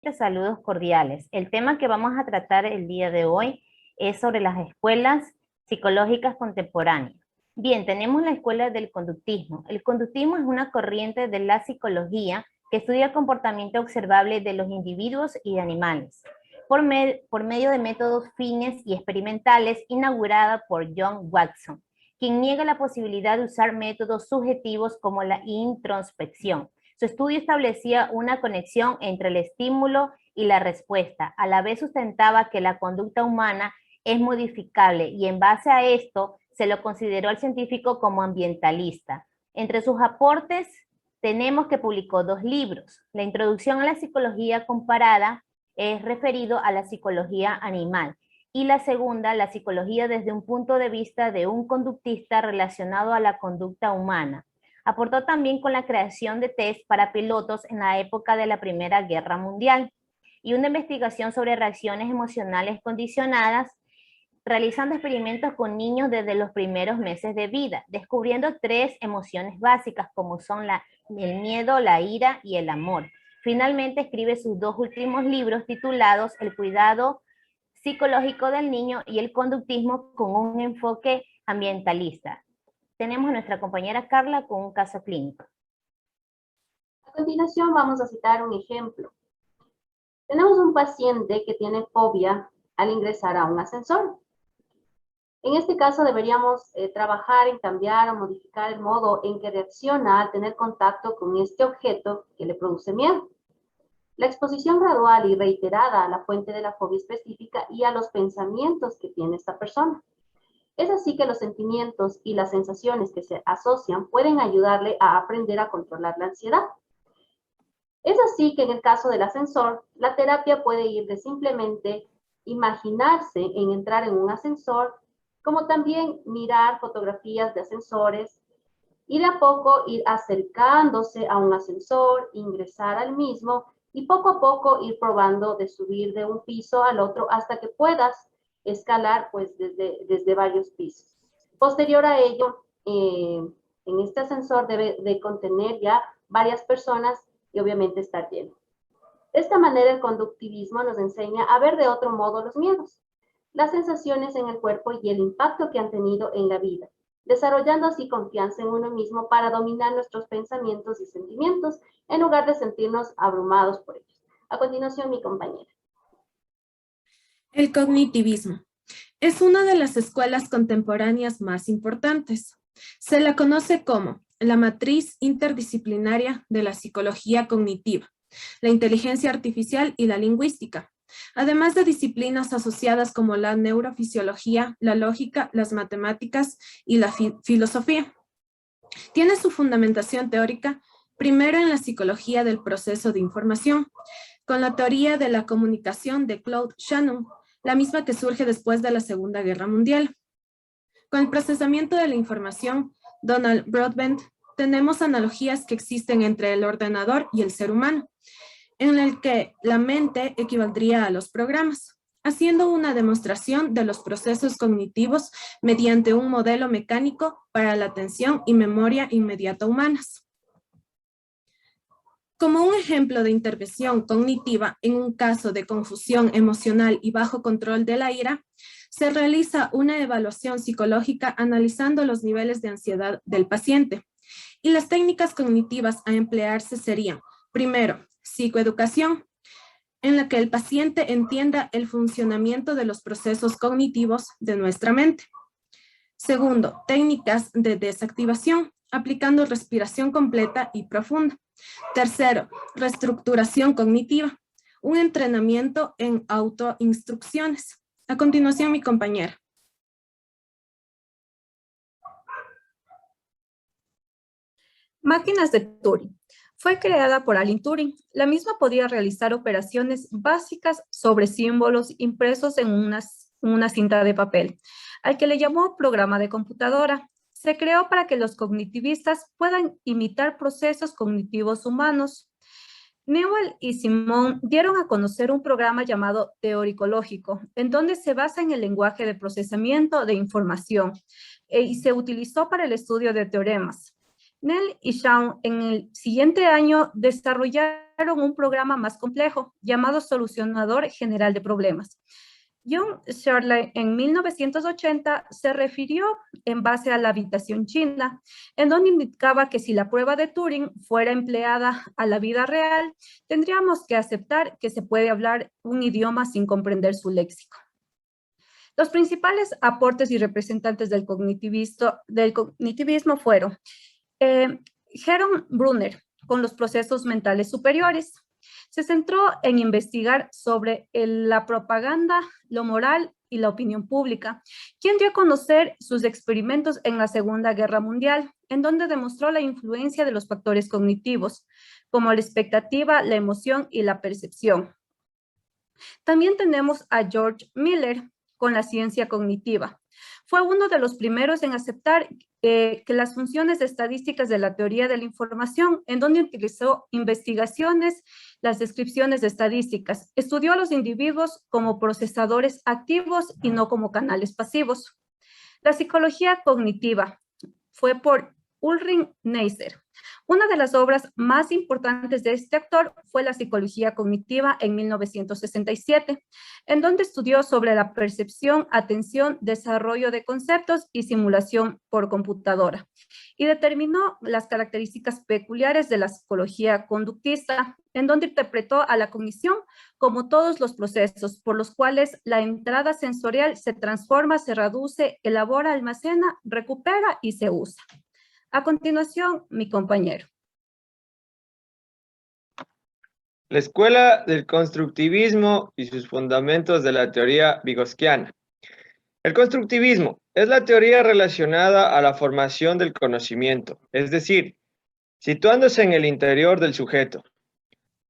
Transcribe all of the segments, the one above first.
Saludos cordiales. El tema que vamos a tratar el día de hoy es sobre las escuelas psicológicas contemporáneas. Bien, tenemos la escuela del conductismo. El conductismo es una corriente de la psicología que estudia el comportamiento observable de los individuos y de animales, por medio de métodos fines y experimentales, inaugurada por John Watson, quien niega la posibilidad de usar métodos subjetivos como la introspección. Su estudio establecía una conexión entre el estímulo y la respuesta. A la vez sustentaba que la conducta humana es modificable y en base a esto se lo consideró al científico como ambientalista. Entre sus aportes tenemos que publicó 2 libros. La introducción a la psicología comparada es referido a la psicología animal y la segunda, la psicología desde un punto de vista de un conductista relacionado a la conducta humana. Aportó también con la creación de test para pilotos en la época de la Primera Guerra Mundial y una investigación sobre reacciones emocionales condicionadas, realizando experimentos con niños desde los primeros meses de vida, descubriendo 3 emociones básicas como son el miedo, la ira y el amor. Finalmente escribe sus 2 últimos libros titulados El cuidado psicológico del niño y el conductismo con un enfoque ambientalista. Tenemos a nuestra compañera Carla con un caso clínico. A continuación vamos a citar un ejemplo. Tenemos un paciente que tiene fobia al ingresar a un ascensor. En este caso deberíamos trabajar en cambiar o modificar el modo en que reacciona al tener contacto con este objeto que le produce miedo. La exposición gradual y reiterada a la fuente de la fobia específica y a los pensamientos que tiene esta persona. Es así que los sentimientos y las sensaciones que se asocian pueden ayudarle a aprender a controlar la ansiedad. Es así que en el caso del ascensor, la terapia puede ir de simplemente imaginarse en entrar en un ascensor, como también mirar fotografías de ascensores y de a poco ir acercándose a un ascensor, ingresar al mismo y poco a poco ir probando de subir de un piso al otro hasta que puedas escalar pues desde varios pisos. Posterior a ello, en este ascensor debe de contener ya varias personas y obviamente estar lleno. De esta manera el conductivismo nos enseña a ver de otro modo los miedos, las sensaciones en el cuerpo y el impacto que han tenido en la vida, desarrollando así confianza en uno mismo para dominar nuestros pensamientos y sentimientos en lugar de sentirnos abrumados por ellos. A continuación, mi compañera. El cognitivismo es una de las escuelas contemporáneas más importantes. Se la conoce como la matriz interdisciplinaria de la psicología cognitiva, la inteligencia artificial y la lingüística, además de disciplinas asociadas como la neurofisiología, la lógica, las matemáticas y la filosofía. Tiene su fundamentación teórica primero en la psicología del proceso de información, con la teoría de la comunicación de Claude Shannon, la misma que surge después de la Segunda Guerra Mundial. Con el procesamiento de la información, Donald Broadbent, tenemos analogías que existen entre el ordenador y el ser humano, en el que la mente equivaldría a los programas, haciendo una demostración de los procesos cognitivos mediante un modelo mecánico para la atención y memoria inmediata humanas. Como un ejemplo de intervención cognitiva en un caso de confusión emocional y bajo control de la ira, se realiza una evaluación psicológica analizando los niveles de ansiedad del paciente. Y las técnicas cognitivas a emplearse serían, primero, psicoeducación, en la que el paciente entienda el funcionamiento de los procesos cognitivos de nuestra mente. Segundo, técnicas de desactivación, aplicando respiración completa y profunda. Tercero, reestructuración cognitiva, un entrenamiento en autoinstrucciones. A continuación, mi compañera. Máquinas de Turing. Fue creada por Alan Turing. La misma podía realizar operaciones básicas sobre símbolos impresos en una cinta de papel, al que le llamó programa de computadora. Se creó para que los cognitivistas puedan imitar procesos cognitivos humanos. Newell y Simon dieron a conocer un programa llamado teoricológico, en donde se basa en el lenguaje de procesamiento de información y se utilizó para el estudio de teoremas. Nell y Shawn en el siguiente año desarrollaron un programa más complejo llamado Solucionador General de Problemas. John Shirley en 1980 se refirió en base a la habitación china, en donde indicaba que si la prueba de Turing fuera empleada a la vida real, tendríamos que aceptar que se puede hablar un idioma sin comprender su léxico. Los principales aportes y representantes del cognitivismo fueron Heron Brunner, con los procesos mentales superiores. Se centró en investigar sobre la propaganda, lo moral y la opinión pública, quien dio a conocer sus experimentos en la Segunda Guerra Mundial, en donde demostró la influencia de los factores cognitivos, como la expectativa, la emoción y la percepción. También tenemos a George Miller con la ciencia cognitiva. Fue uno de los primeros en aceptar que las funciones estadísticas de la teoría de la información, en donde utilizó investigaciones, las descripciones de estadísticas, estudió a los individuos como procesadores activos y no como canales pasivos. La psicología cognitiva fue por Ulrich Neisser. Una de las obras más importantes de este autor fue La psicología cognitiva en 1967, en donde estudió sobre la percepción, atención, desarrollo de conceptos y simulación por computadora, y determinó las características peculiares de la psicología conductista, en donde interpretó a la cognición como todos los procesos por los cuales la entrada sensorial se transforma, se reduce, elabora, almacena, recupera y se usa. A continuación, mi compañero. La escuela del constructivismo y sus fundamentos de la teoría vygotskiana. El constructivismo es la teoría relacionada a la formación del conocimiento, es decir, situándose en el interior del sujeto.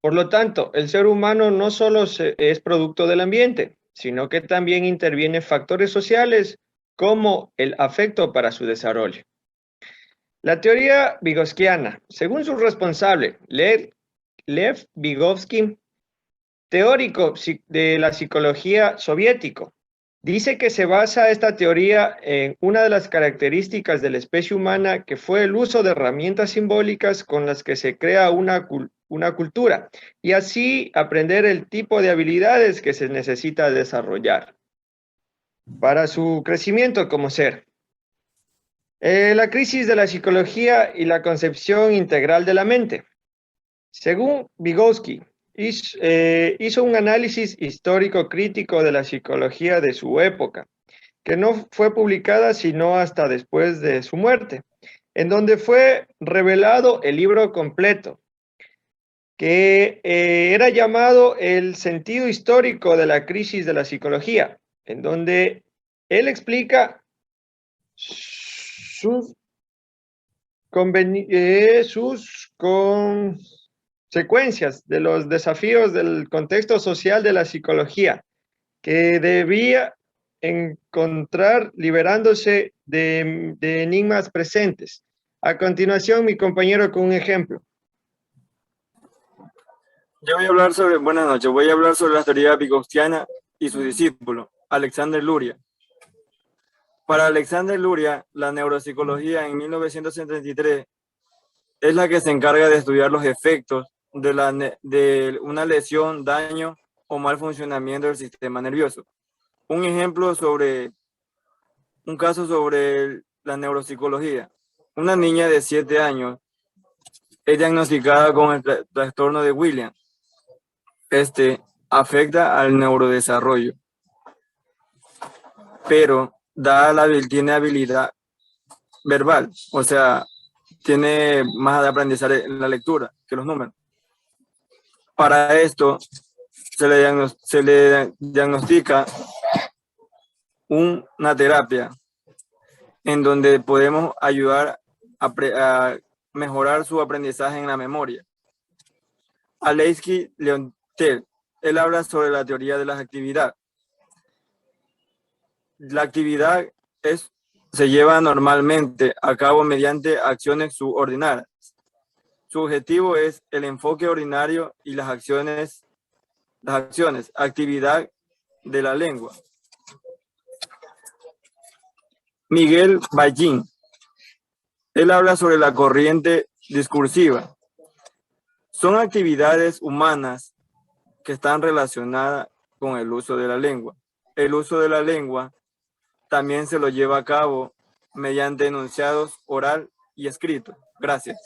Por lo tanto, el ser humano no solo es producto del ambiente, sino que también intervienen factores sociales como el afecto para su desarrollo. La teoría vygotskiana, según su responsable, Lev Vygotsky, teórico de la psicología soviético, dice que se basa esta teoría en una de las características de la especie humana, que fue el uso de herramientas simbólicas con las que se crea una cultura, y así aprender el tipo de habilidades que se necesita desarrollar para su crecimiento como ser. La crisis de la psicología y la concepción integral de la mente. Según Vygotsky, hizo un análisis histórico crítico de la psicología de su época, que no fue publicada sino hasta después de su muerte, en donde fue revelado el libro completo, que era llamado El sentido histórico de la crisis de la psicología, en donde él explica sus consecuencias de los desafíos del contexto social de la psicología, que debía encontrar liberándose de enigmas presentes. A continuación, mi compañero con un ejemplo. Buenas noches, voy a hablar sobre la teoría vygotskiana y su discípulo, Alexander Luria. Para Alexander Luria, la neuropsicología en 1973 es la que se encarga de estudiar los efectos de una lesión, daño o mal funcionamiento del sistema nervioso. Un caso sobre la neuropsicología. Una niña de 7 años es diagnosticada con el trastorno de Williams. Este afecta al neurodesarrollo, pero tiene habilidad verbal, o sea, tiene más de aprendizaje en la lectura que los números. Para esto se le diagnostica una terapia en donde podemos ayudar a mejorar su aprendizaje en la memoria. Aleksey Leontief, él habla sobre la teoría de la actividad. La actividad se lleva normalmente a cabo mediante acciones subordinadas. Su objetivo es el enfoque ordinario y las acciones, actividad de la lengua. Miguel Ballín, Él habla sobre la corriente discursiva. Son actividades humanas que están relacionadas con el uso de la lengua. El uso de la lengua también se lo lleva a cabo mediante enunciados oral y escrito. Gracias.